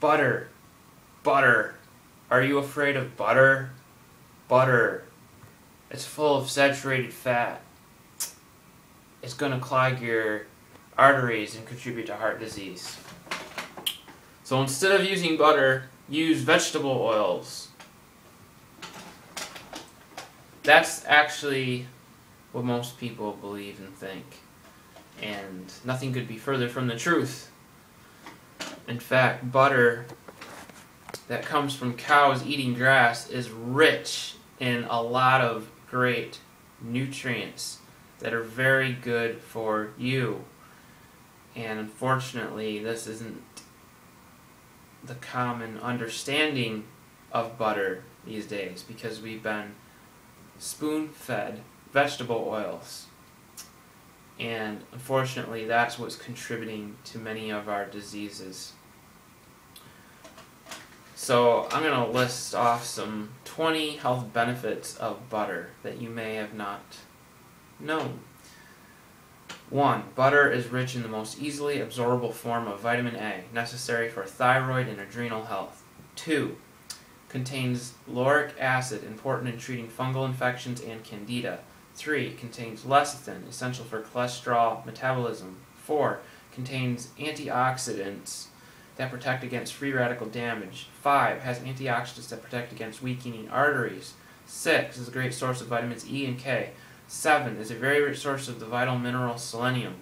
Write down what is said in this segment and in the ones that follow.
Butter. Butter. Are you afraid of butter? Butter. It's full of saturated fat. It's going to clog your arteries and contribute to heart disease. So instead of using butter, use vegetable oils. That's actually what most people believe and think. And nothing could be further from the truth. In fact, butter that comes from cows eating grass is rich in a lot of great nutrients that are very good for you. And unfortunately, this isn't the common understanding of butter these days because we've been spoon-fed vegetable oils. And unfortunately, that's what's contributing to many of our diseases. So I'm going to list off some 20 health benefits of butter that you may have not known. 1. Butter is rich in the most easily absorbable form of vitamin A, necessary for thyroid and adrenal health. 2. Contains lauric acid, important in treating fungal infections and candida. 3. Contains lecithin, essential for cholesterol metabolism. 4. Contains antioxidants that protect against free radical damage. 5. Has antioxidants that protect against weakening arteries. 6. Is a great source of vitamins E and K. 7. Is a very rich source of the vital mineral selenium.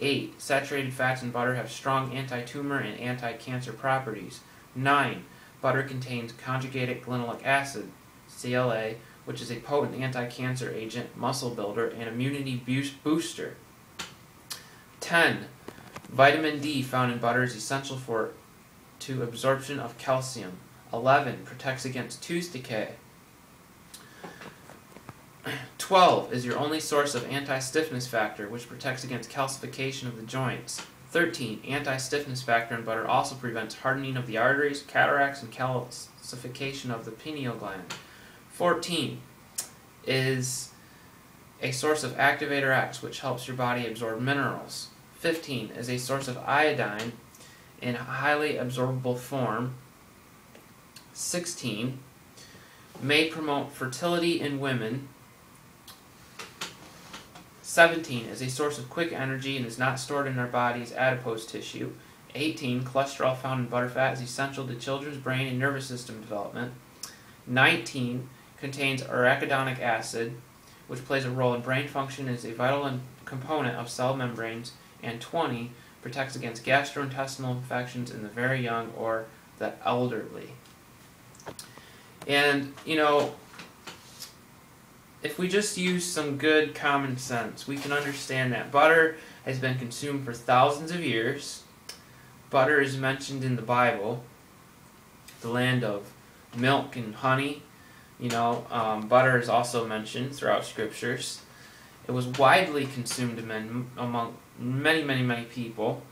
8. Saturated fats in butter have strong anti-tumor and anti-cancer properties. 9. Butter contains conjugated linoleic acid, CLA, which is a potent anti-cancer agent, muscle builder, and immunity booster. 10. Vitamin D found in butter is essential to absorption of calcium. 11. Protects against tooth decay. 12. Is your only source of anti-stiffness factor, which protects against calcification of the joints. 13. Anti-stiffness factor in butter also prevents hardening of the arteries, cataracts, and calcification of the pineal gland. 14. Is a source of activator X, which helps your body absorb minerals. 15. Is a source of iodine in a highly absorbable form. 16. May promote fertility in women. 17. Is a source of quick energy and is not stored in our body's adipose tissue. 18. Cholesterol found in butterfat is essential to children's brain and nervous system development. 19. Contains arachidonic acid, which plays a role in brain function and is a vital component of cell membranes. And 20. Protects against gastrointestinal infections in the very young or the elderly. And, if we just use some good common sense, we can understand that butter has been consumed for thousands of years. Butter is mentioned in the Bible, the land of milk and honey. Butter is also mentioned throughout scriptures. It was widely consumed among many, many, many people.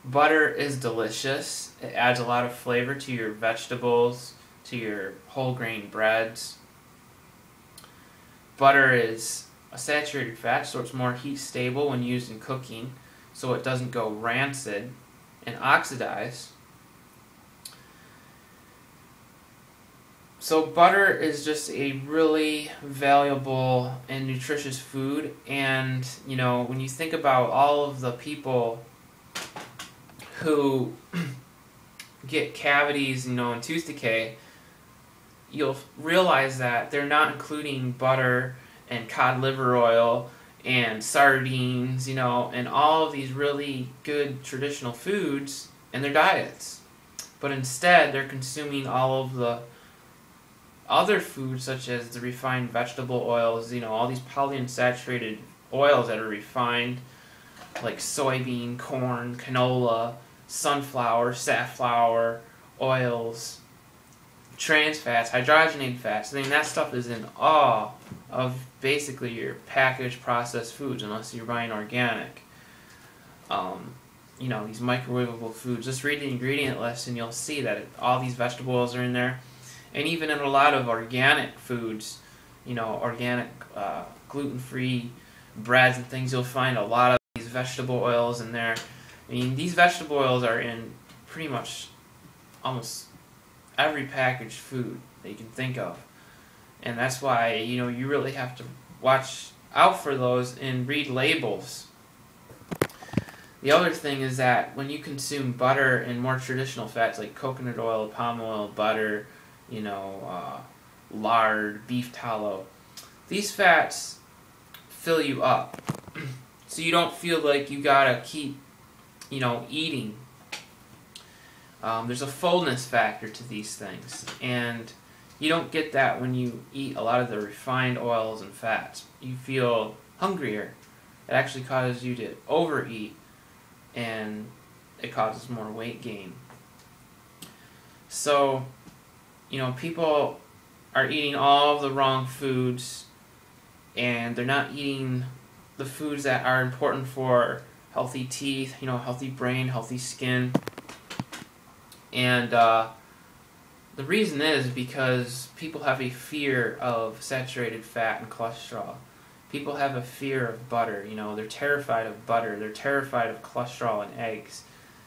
Butter is delicious. It adds a lot of flavor to your vegetables, to your whole grain breads. Butter is a saturated fat, so it's more heat stable when used in cooking, so it doesn't go rancid and oxidize. So butter is just a really valuable and nutritious food, and when you think about all of the people who get cavities, and tooth decay, you'll realize that they're not including butter and cod liver oil and sardines, and all of these really good traditional foods in their diets. But instead, they're consuming all of the other foods, such as the refined vegetable oils, all these polyunsaturated oils that are refined, like soybean, corn, canola, sunflower, safflower oils, trans fats, hydrogenated fats. That stuff is in all of basically your packaged processed foods, unless you're buying organic. These microwavable foods. Just read the ingredient list and you'll see that all these vegetable oils are in there. And even in a lot of organic foods, organic gluten-free breads and things, you'll find a lot of these vegetable oils in there. These vegetable oils are in pretty much almost every packaged food that you can think of. And that's why, you really have to watch out for those and read labels. The other thing is that when you consume butter and more traditional fats like coconut oil, palm oil, butter, lard, beef tallow, these fats fill you up. So you don't feel like you gotta keep, eating. There's a fullness factor to these things, and you don't get that when you eat a lot of the refined oils and fats. You feel hungrier. It actually causes you to overeat, and it causes more weight gain. So, people are eating all the wrong foods, and they're not eating the foods that are important for healthy teeth, healthy brain, healthy skin. And the reason is because people have a fear of saturated fat and cholesterol. People have a fear of butter. They're terrified of butter. They're terrified of cholesterol and eggs.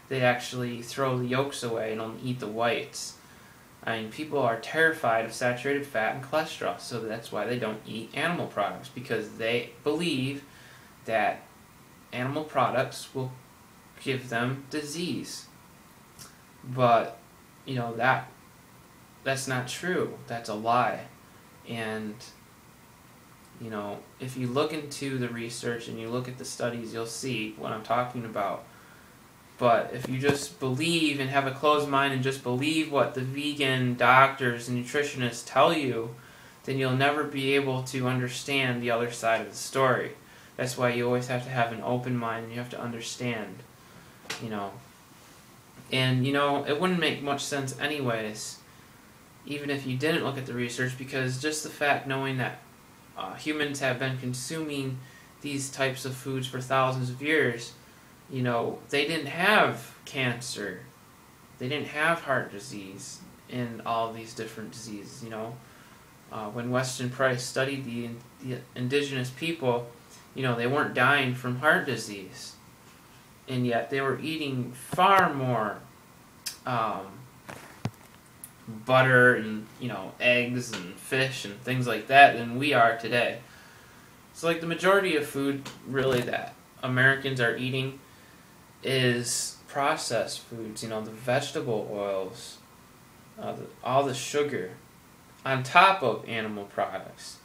They actually throw the yolks away and only eat the whites. People are terrified of saturated fat and cholesterol, so that's why they don't eat animal products, because they believe that animal products will give them disease. But, that's not true. That's a lie. And, if you look into the research and you look at the studies, you'll see what I'm talking about. But if you just believe and have a closed mind and just believe what the vegan doctors and nutritionists tell you, then you'll never be able to understand the other side of the story. That's why you always have to have an open mind, and you have to understand, And, it wouldn't make much sense anyways, even if you didn't look at the research, because just the fact knowing that humans have been consuming these types of foods for thousands of years, they didn't have cancer, they didn't have heart disease, and all these different diseases, When Weston Price studied the indigenous people, they weren't dying from heart disease, and yet they were eating far more butter and eggs and fish and things like that than we are today. So the majority of food really that Americans are eating is processed foods, the vegetable oils, all the sugar on top of animal products.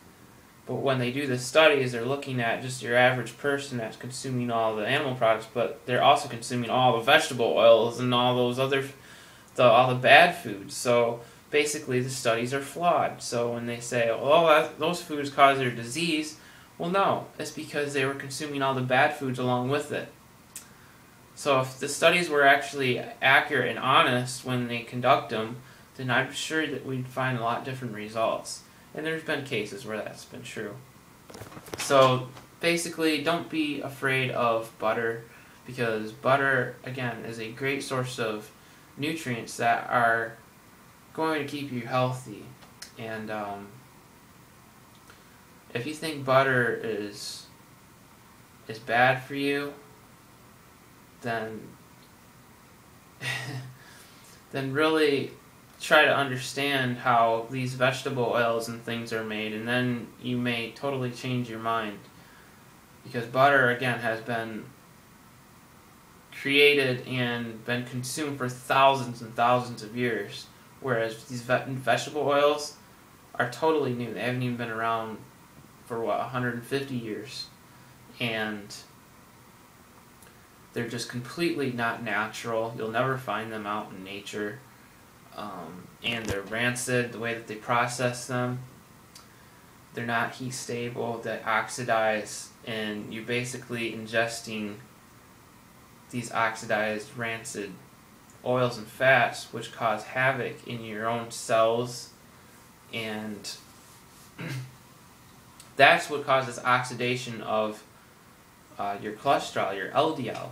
But when they do the studies, they're looking at just your average person that's consuming all the animal products, but they're also consuming all the vegetable oils and all those all the bad foods. So basically the studies are flawed. So when they say, those foods cause their disease, well, no, it's because they were consuming all the bad foods along with it. So if the studies were actually accurate and honest when they conduct them, then I'm sure that we'd find a lot different results. And there's been cases where that's been true. So basically, don't be afraid of butter, because butter, again, is a great source of nutrients that are going to keep you healthy. And if you think butter is bad for you, then really try to understand how these vegetable oils and things are made, and then you may totally change your mind. Because butter, again, has been created and been consumed for thousands and thousands of years, whereas these vegetable oils are totally new. They haven't even been around for 150 years, and they're just completely not natural. You'll never find them out in nature. And they're rancid, the way that they process them. They're not heat stable, they oxidize, and you're basically ingesting these oxidized, rancid oils and fats, which cause havoc in your own cells, and that's what causes oxidation of your cholesterol, your LDL,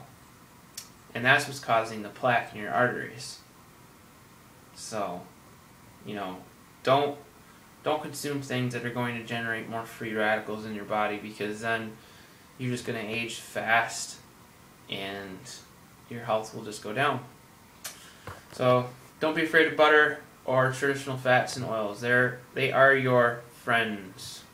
and that's what's causing the plaque in your arteries. So, don't consume things that are going to generate more free radicals in your body, because then you're just going to age fast and your health will just go down. So don't be afraid of butter or traditional fats and oils. They are your friends.